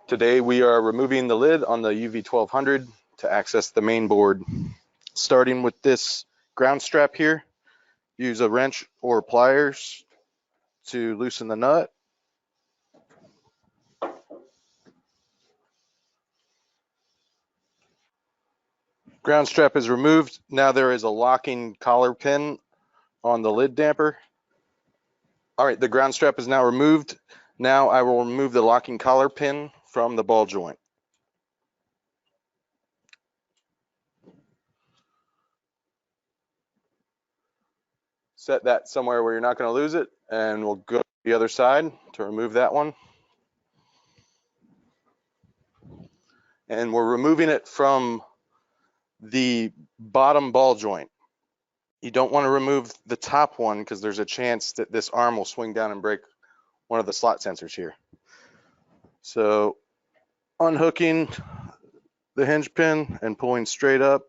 Today we are removing the lid on the UV1200 to access the main board. Starting with this ground strap here, use a wrench or pliers to loosen the nut. Ground strap is removed. Now there is a locking collar pin on the lid damper. All right, the ground strap is now removed. Now I will remove the locking collar pin from the ball joint. Set that somewhere where you're not going to lose it, and we'll go to the other side to remove that one. And we're removing it from the bottom ball joint. You don't want to remove the top one because there's a chance that this arm will swing down and break one of the slot sensors here. So unhooking the hinge pin and pulling straight up.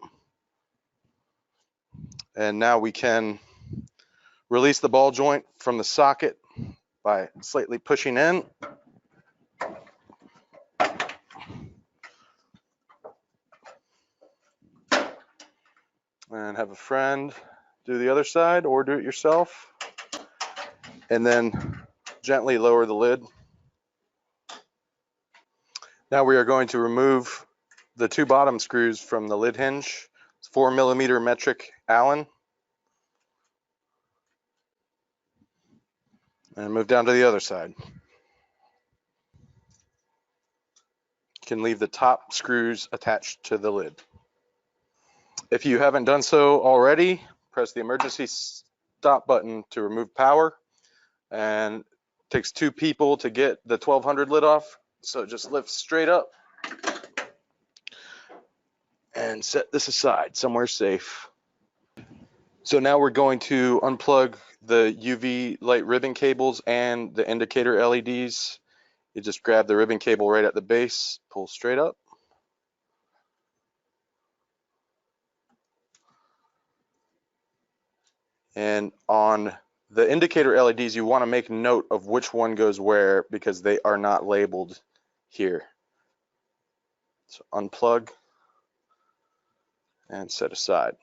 And now we can release the ball joint from the socket by slightly pushing in. And have a friend do the other side or do it yourself. And then gently lower the lid. Now we are going to remove the two bottom screws from the lid hinge. It's 4mm metric Allen. And move down to the other side. You can leave the top screws attached to the lid. If you haven't done so already, press the emergency stop button to remove power. And it takes two people to get the 1200 lid off. So just lift straight up and set this aside somewhere safe. So now we're going to unplug the UV light ribbon cables and the indicator LEDs. You just grab the ribbon cable right at the base, pull straight up. And on the indicator LEDs, you want to make note of which one goes where because they are not labeled here. So unplug and set aside.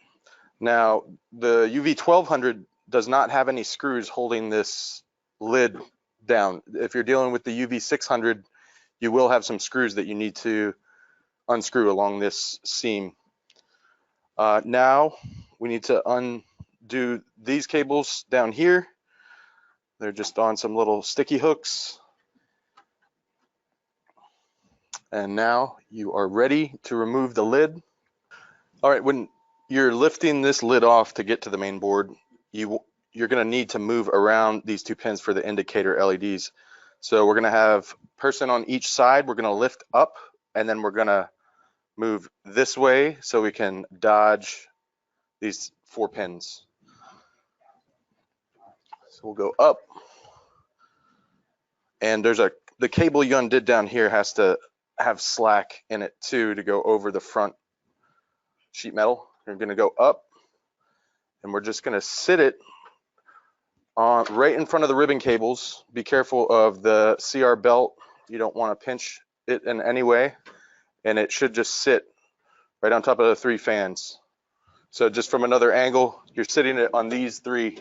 Now, the UV1200 does not have any screws holding this lid down. If you're dealing with the UV600, you will have some screws that you need to unscrew along this seam. Now, we need to undo these cables down here. They're just on some little sticky hooks. And now you are ready to remove the lid. All right, when you're lifting this lid off to get to the main board, you're going to need to move around these two pins for the indicator LEDs. So we're going to have a person on each side. We're going to lift up, and then we're going to move this way so we can dodge these four pins. So we'll go up, and there's the cable you undid down here has to have slack in it too to go over the front sheet metal. You're going to go up, and we're just going to sit it on right in front of the ribbon cables. Be careful of the CR belt. You don't want to pinch it in any way, and it should just sit right on top of the three fans. So just from another angle, you're sitting it on these three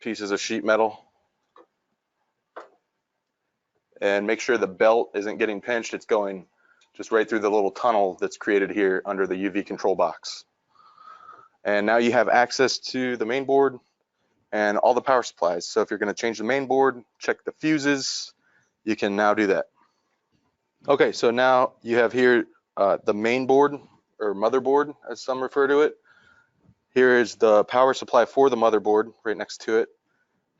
pieces of sheet metal. And make sure the belt isn't getting pinched. It's going just right through the little tunnel that's created here under the UV control box. And now you have access to the main board and all the power supplies. So if you're going to change the main board, check the fuses, you can now do that. Okay, so now you have here the main board or motherboard, as some refer to it. Here is the power supply for the motherboard right next to it.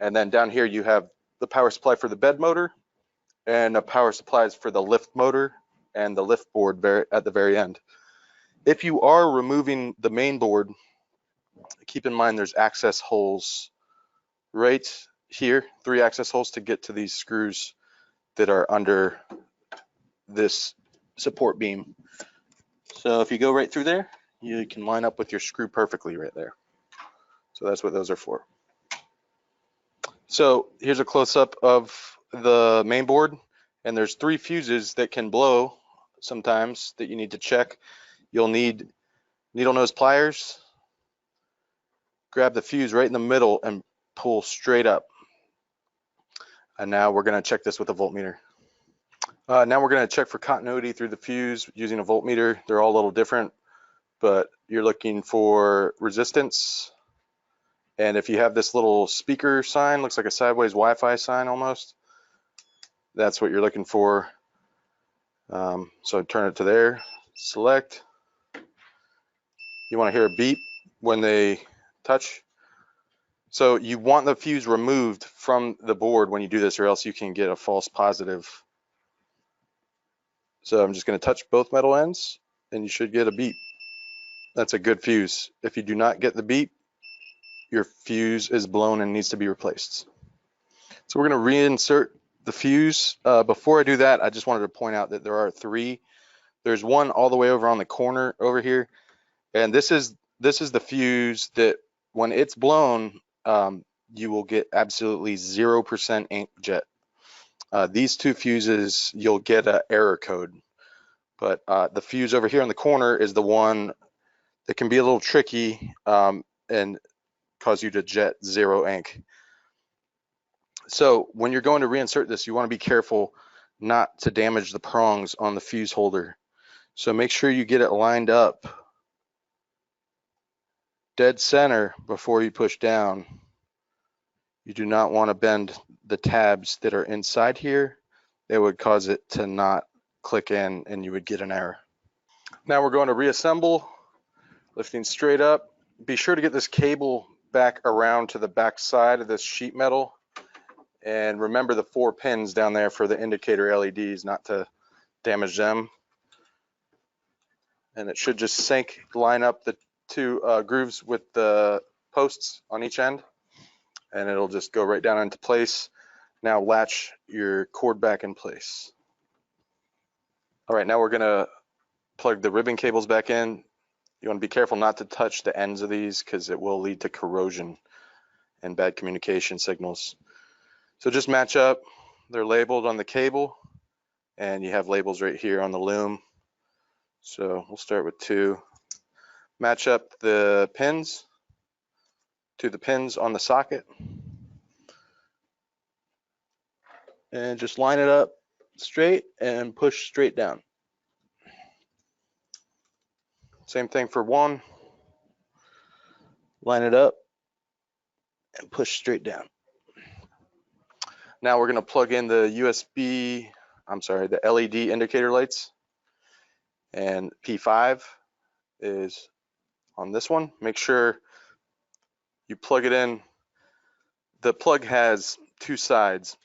And then down here you have the power supply for the bed motor and the power supplies for the lift motor and the lift board at the very end. If you are removing the main board, keep in mind there's access holes right here, 3 access holes to get to these screws that are under this support beam. So if you go right through there, you can line up with your screw perfectly right there. So that's what those are for. So here's a close-up of the main board, And there's 3 fuses that can blow sometimes that you need to check. You'll need needle nose pliers. Grab the fuse right in the middle and pull straight up. And now we're going to check this with a voltmeter. Now we're going to check for continuity through the fuse using a voltmeter. They're all a little different, but you're looking for resistance. And if you have this little speaker sign, looks like a sideways Wi-Fi sign almost, that's what you're looking for. So turn it to there, select. You want to hear a beep when they touch. So you want the fuse removed from the board when you do this, or else you can get a false positive. So I'm just going to touch both metal ends and you should get a beep. That's a good fuse. If you do not get the beep, your fuse is blown and needs to be replaced. So we're going to reinsert the fuse. Before I do that, I just wanted to point out that there are 3. There's one all the way over on the corner over here, and this is the fuse that when it's blown, you will get absolutely 0% inkjet. These 2 fuses, you'll get an error code, but the fuse over here in the corner is the one that can be a little tricky and cause you to jet 0 ink. So when you're going to reinsert this, you want to be careful not to damage the prongs on the fuse holder. So make sure you get it lined up dead center before you push down. You do not want to bend the tabs that are inside here. It would cause it to not click in and you would get an error. Now we're going to reassemble, lifting straight up. Be sure to get this cable back around to the back side of this sheet metal. And remember the 4 pins down there for the indicator LEDs, not to damage them. And it should just line up the 2 grooves with the posts on each end, and it'll just go right down into place. Now latch your cord back in place. All right, now we're gonna plug the ribbon cables back in. You want to be careful not to touch the ends of these because it will lead to corrosion and bad communication signals. So just match up. They're labeled on the cable, and you have labels right here on the loom. So we'll start with 2. Match up the pins to the pins on the socket, and just line it up straight and push straight down. Same thing for 1. Line it up and push straight down. Now we're going to plug in the the LED indicator lights, and P5 is on this one. Make sure you plug it in. The plug has 2 sides.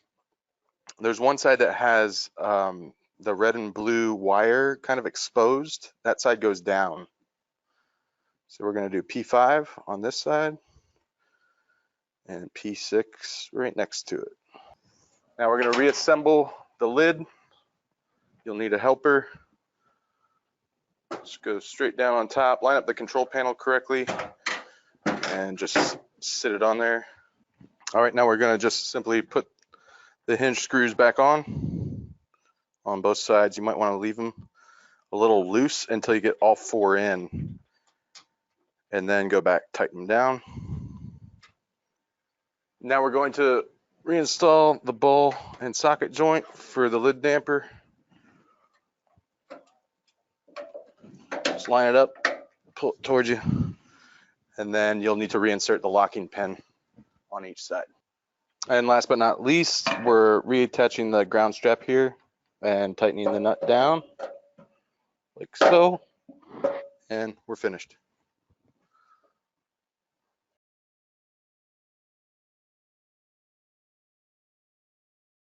There's one side that has the red and blue wire kind of exposed. That side goes down. So we're going to do P5 on this side and P6 right next to it. Now we're going to reassemble the lid. You'll need a helper. Just go straight down on top, line up the control panel correctly, and just sit it on there. All right, now we're going to just simply put the hinge screws back on both sides. You might want to leave them a little loose until you get all 4 in, and then go back, tighten them down. Now we're going to reinstall the ball and socket joint for the lid damper. Just line it up, pull it towards you, and then you'll need to reinsert the locking pin on each side. And last but not least, we're reattaching the ground strap here and tightening the nut down like so, and we're finished.